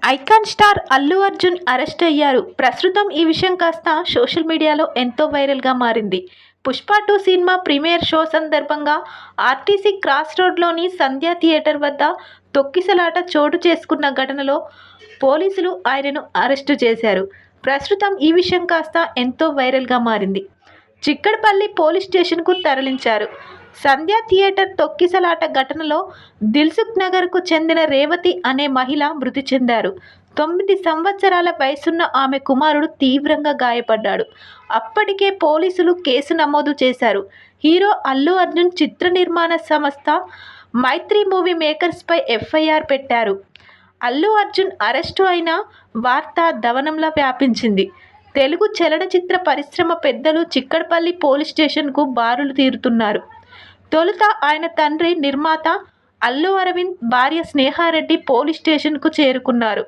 Icon star Allu Arjun arrest అయ్యారు. ప్రస్తుతం ఈ విషయం కాస్త సోషల్ మీడియాలో ఎంతో వైరల్గా మారింది. పుష్ప 2 సినిమా ప్రీమియర్ షో సందర్భంగా ఆర్టీసీ క్రాస్ రోడ్లోని సంధ్యా థియేటర్ వద్ద తొక్కిసలాట చోటు చేసుకున్న ఘటనలో పోలీసులు ఆయనను అరెస్టు చేశారు. ప్రస్తుతం ఈ విషయం కాస్త ఎంతో వైరల్గా మారింది. చిక్కడపల్లి పోలీస్ స్టేషన్కు తరలించారు. సంధ్యా థియేటర్ తొక్కిసలాట ఘటనలో దిల్సుఖ్ నగర్కు చెందిన రేవతి అనే మహిళ మృతి చెందారు. 9 సంవత్సరాల వయసున్న ఆమె కుమారుడు తీవ్రంగా గాయపడ్డాడు. అప్పటికే పోలీసులు కేసు నమోదు చేశారు. హీరో అల్లు అర్జున్ చిత్ర నిర్మాణ సంస్థ మైత్రి మూవీ మేకర్స్పై ఎఫ్ఐఆర్ పెట్టారు. అల్లు అర్జున్ అరెస్టు అయిన వార్త దవనంలా వ్యాపించింది. తెలుగు చలనచిత్ర పరిశ్రమ పెద్దలు చిక్కడపల్లి పోలీస్ స్టేషన్కు బారులు తీరుతున్నారు. తొలుత ఆయన తండ్రి నిర్మాత అల్లు అరవింద్, భార్య స్నేహారెడ్డి పోలీస్ స్టేషన్కు చేరుకున్నారు.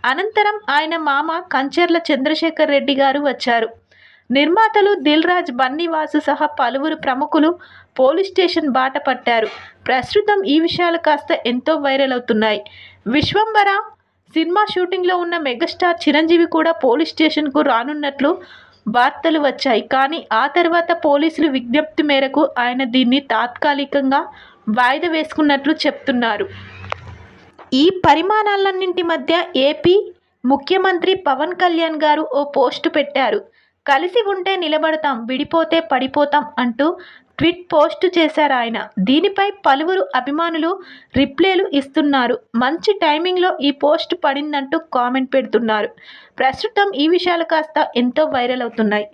అనంతరం ఆయన మామ కంచర్ల చంద్రశేఖర్ రెడ్డి గారు వచ్చారు. నిర్మాతలు దిల్ రాజు, బన్నీవాసు సహా పలువురు ప్రముఖులు పోలీస్ స్టేషన్ బాట పట్టారు. ప్రస్తుతం ఈ విషయాలు కాస్త ఎంతో వైరల్ అవుతున్నాయి. విశ్వంబర సినిమా షూటింగ్లో ఉన్న మెగాస్టార్ చిరంజీవి కూడా పోలీస్ స్టేషన్కు రానున్నట్లు వార్తలు వచ్చాయి. కానీ ఆ తర్వాత పోలీసులు విజ్ఞప్తి మేరకు ఆయన దీన్ని తాత్కాలికంగా వాయిదా వేసుకున్నట్లు చెప్తున్నారు. ఈ పరిమాణాలన్నింటి మధ్య ఏపీ ముఖ్యమంత్రి పవన్ కళ్యాణ్ గారు ఓ పోస్టు పెట్టారు. కలిసి ఉంటే నిలబడతాం, విడిపోతే పడిపోతాం అంటూ ట్వీట్ పోస్ట్ చేశారు ఆయన. దీనిపై పలువురు అభిమానులు రిప్లైలు ఇస్తున్నారు. మంచి టైమింగ్లో ఈ పోస్ట్ పడిందంటూ కామెంట్ పెడుతున్నారు. ప్రస్తుతం ఈ విషయాలు కాస్త ఎంతో వైరల్ అవుతున్నాయి.